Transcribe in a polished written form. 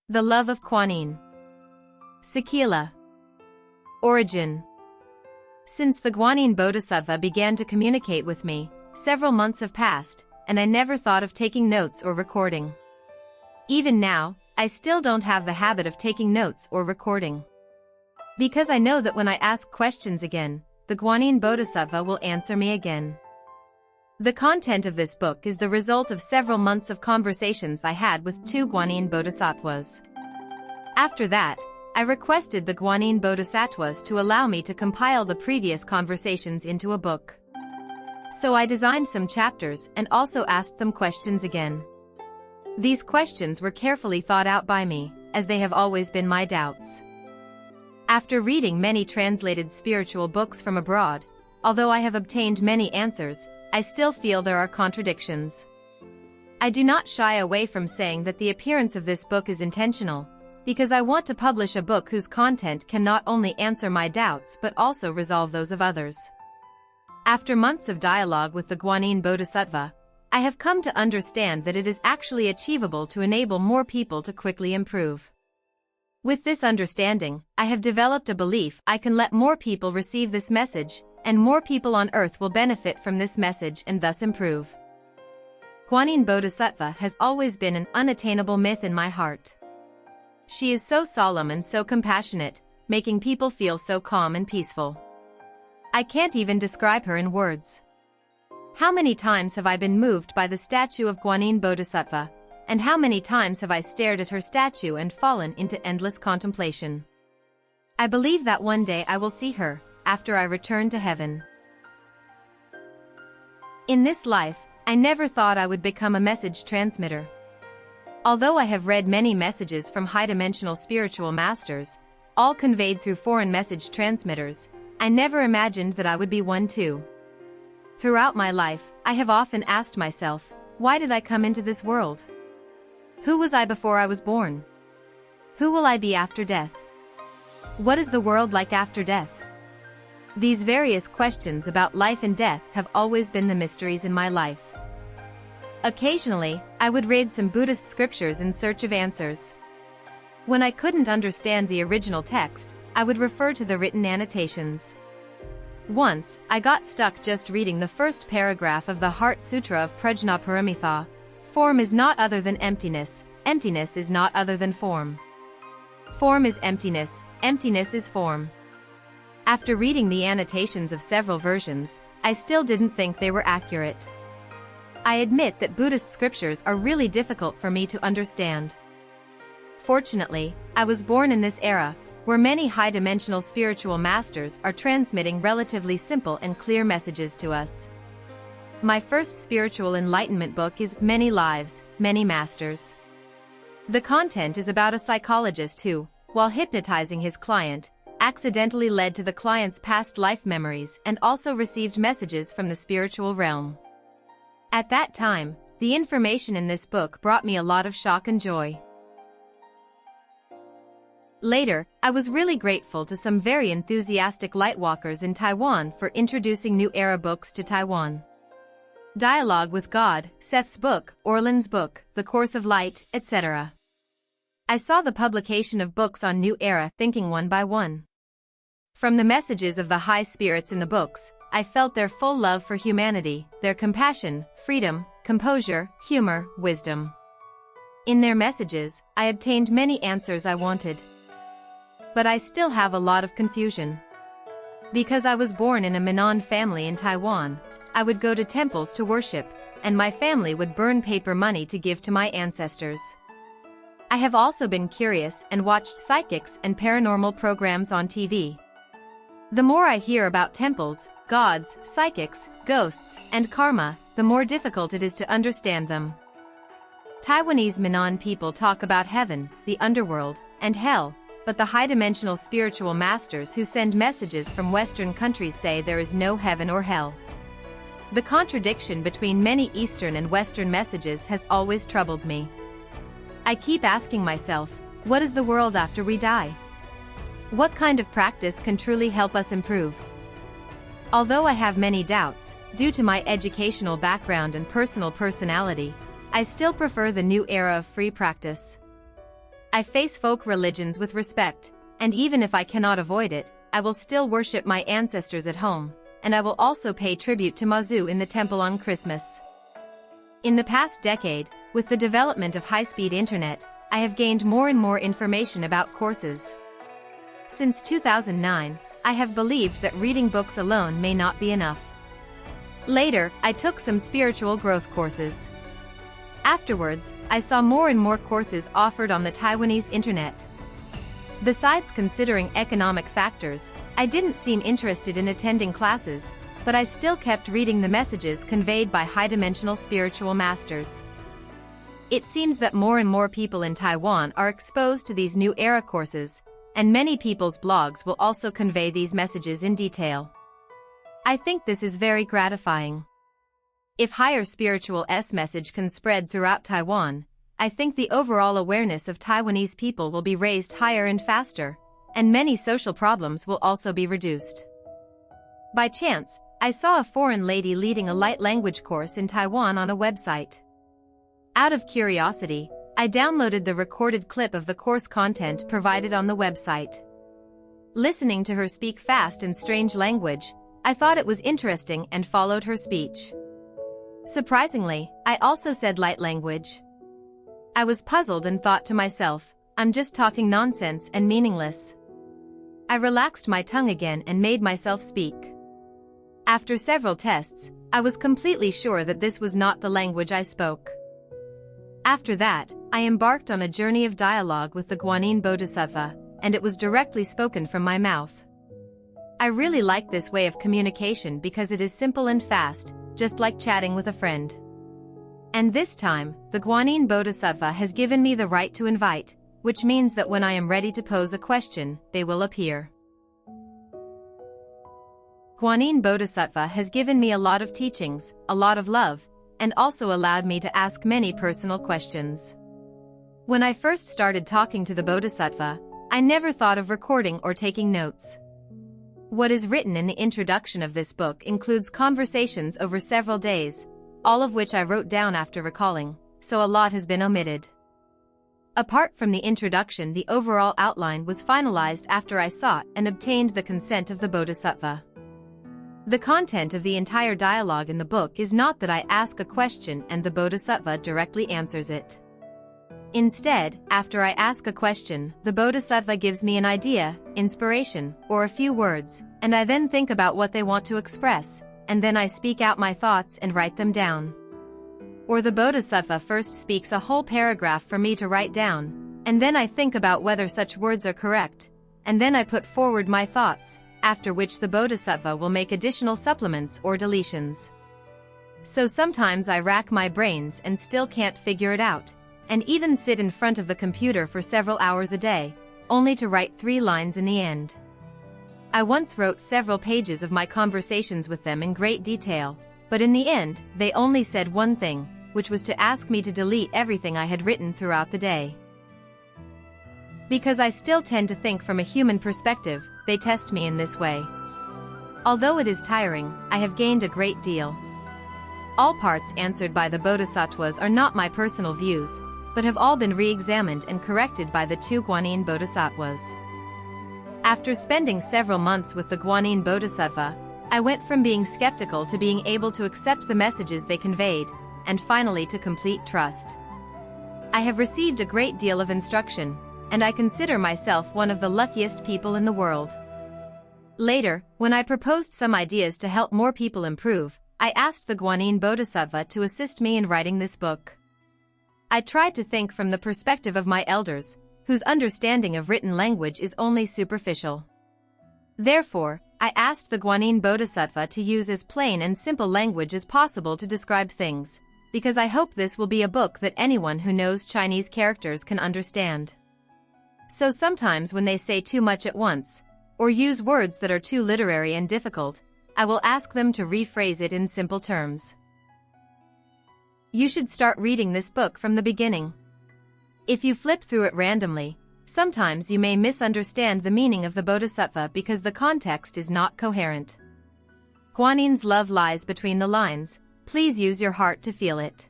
The Love of Kuanyin. Sikila. Origin. Since the Kuanyin Bodhisattva began to communicate with me, several months have passed, and I never thought of taking notes or recording. Even now, I still don't have the habit of taking notes or recording. Because I know that when I ask questions again, the Kuanyin Bodhisattva will answer me again. The content of this book is the result of several months of conversations I had with two Kuanyin Bodhisattvas. After that, I requested the Kuanyin Bodhisattvas to allow me to compile the previous conversations into a book. So I designed some chapters and also asked them questions again. These questions were carefully thought out by me, as they have always been my doubts. After reading many translated spiritual books from abroad, although I have obtained many answers, I still feel there are contradictions. I do not shy away from saying that the appearance of this book is intentional, because I want to publish a book whose content can not only answer my doubts but also resolve those of others. After months of dialogue with the Kuanyin Bodhisattva, I have come to understand that it is actually achievable to enable more people to quickly improve. With this understanding, I have developed a belief I can let more people receive this message, and more people on earth will benefit from this message and thus improve. Kuanyin Bodhisattva has always been an unattainable myth in my heart. She is so solemn and so compassionate, making people feel so calm and peaceful. I can't even describe her in words. How many times have I been moved by the statue of Kuanyin Bodhisattva, and how many times have I stared at her statue and fallen into endless contemplation? I believe that one day I will see her, after I return to heaven. In this life, I never thought I would become a message transmitter. Although I have read many messages from high-dimensional spiritual masters, all conveyed through foreign message transmitters, I never imagined that I would be one too. Throughout my life, I have often asked myself, why did I come into this world? Who was I before I was born? Who will I be after death? What is the world like after death? These various questions about life and death have always been the mysteries in my life. Occasionally, I would read some Buddhist scriptures in search of answers. When I couldn't understand the original text, I would refer to the written annotations. Once, I got stuck just reading the first paragraph of the Heart Sutra of Prajnaparamita. Form is not other than emptiness, emptiness is not other than form. Form is emptiness, emptiness is form. After reading the annotations of several versions, I still didn't think they were accurate. I admit that Buddhist scriptures are really difficult for me to understand. Fortunately, I was born in this era, where many high-dimensional spiritual masters are transmitting relatively simple and clear messages to us. My first spiritual enlightenment book is Many Lives, Many Masters. The content is about a psychologist who, while hypnotizing his client, accidentally led to the client's past life memories and also received messages from the spiritual realm. At that time, the information in this book brought me a lot of shock and joy. Later, I was really grateful to some very enthusiastic lightwalkers in Taiwan for introducing New Era books to Taiwan. Dialogue with God, Seth's book, Orland's book, The Course of Light, etc. I saw the publication of books on New Era thinking one by one. From the messages of the high spirits in the books, I felt their full love for humanity, their compassion, freedom, composure, humor, wisdom. In their messages, I obtained many answers I wanted. But I still have a lot of confusion. Because I was born in a Minnan family in Taiwan, I would go to temples to worship, and my family would burn paper money to give to my ancestors. I have also been curious and watched psychics and paranormal programs on TV. The more I hear about temples, gods, psychics, ghosts, and karma, the more difficult it is to understand them. Taiwanese Minnan people talk about heaven, the underworld, and hell, but the high-dimensional spiritual masters who send messages from Western countries say there is no heaven or hell. The contradiction between many Eastern and Western messages has always troubled me. I keep asking myself, what is the world after we die? What kind of practice can truly help us improve? Although I have many doubts, due to my educational background and personal personality, I still prefer the new era of free practice. I face folk religions with respect, and even if I cannot avoid it, I will still worship my ancestors at home, and I will also pay tribute to Mazu in the temple on Christmas. In the past decade, with the development of high-speed internet, I have gained more and more information about courses. Since 2009, I have believed that reading books alone may not be enough. Later, I took some spiritual growth courses. Afterwards, I saw more and more courses offered on the Taiwanese internet. Besides considering economic factors, I didn't seem interested in attending classes, but I still kept reading the messages conveyed by high-dimensional spiritual masters. It seems that more and more people in Taiwan are exposed to these new era courses, and many people's blogs will also convey these messages in detail. I think this is very gratifying. If higher spiritual message can spread throughout Taiwan, I think the overall awareness of Taiwanese people will be raised higher and faster, and many social problems will also be reduced. By chance, I saw a foreign lady leading a light language course in Taiwan on a website. Out of curiosity, I downloaded the recorded clip of the course content provided on the website. Listening to her speak fast and strange language, I thought it was interesting and followed her speech. Surprisingly, I also said light language. I was puzzled and thought to myself, I'm just talking nonsense and meaningless. I relaxed my tongue again and made myself speak. After several tests, I was completely sure that this was not the language I spoke. After that, I embarked on a journey of dialogue with the Kuanyin Bodhisattva, and it was directly spoken from my mouth. I really like this way of communication because it is simple and fast, just like chatting with a friend. And this time, the Kuanyin Bodhisattva has given me the right to invite, which means that when I am ready to pose a question, they will appear. Kuanyin Bodhisattva has given me a lot of teachings, a lot of love, and also allowed me to ask many personal questions. When I first started talking to the Bodhisattva, I never thought of recording or taking notes. What is written in the introduction of this book includes conversations over several days, all of which I wrote down after recalling, so a lot has been omitted. Apart from the introduction, the overall outline was finalized after I sought and obtained the consent of the Bodhisattva. The content of the entire dialogue in the book is not that I ask a question and the Bodhisattva directly answers it. Instead, after I ask a question, the Bodhisattva gives me an idea, inspiration, or a few words, and I then think about what they want to express, and then I speak out my thoughts and write them down. Or the Bodhisattva first speaks a whole paragraph for me to write down, and then I think about whether such words are correct, and then I put forward my thoughts, after which the Bodhisattva will make additional supplements or deletions. So sometimes I rack my brains and still can't figure it out, and even sit in front of the computer for several hours a day, only to write 3 lines in the end. I once wrote several pages of my conversations with them in great detail, but in the end, they only said one thing, which was to ask me to delete everything I had written throughout the day. Because I still tend to think from a human perspective, they test me in this way. Although it is tiring, I have gained a great deal. All parts answered by the Bodhisattvas are not my personal views, but have all been re-examined and corrected by the 2 Kuanyin Bodhisattvas. After spending several months with the Kuanyin Bodhisattva, I went from being skeptical to being able to accept the messages they conveyed, and finally to complete trust. I have received a great deal of instruction, and I consider myself one of the luckiest people in the world. Later, when I proposed some ideas to help more people improve, I asked the Kuanyin Bodhisattva to assist me in writing this book. I tried to think from the perspective of my elders, whose understanding of written language is only superficial. Therefore, I asked the Kuanyin Bodhisattva to use as plain and simple language as possible to describe things, because I hope this will be a book that anyone who knows Chinese characters can understand. So sometimes when they say too much at once, or use words that are too literary and difficult, I will ask them to rephrase it in simple terms. You should start reading this book from the beginning. If you flip through it randomly, sometimes you may misunderstand the meaning of the Bodhisattva because the context is not coherent. Kuanyin's love lies between the lines. Please use your heart to feel it.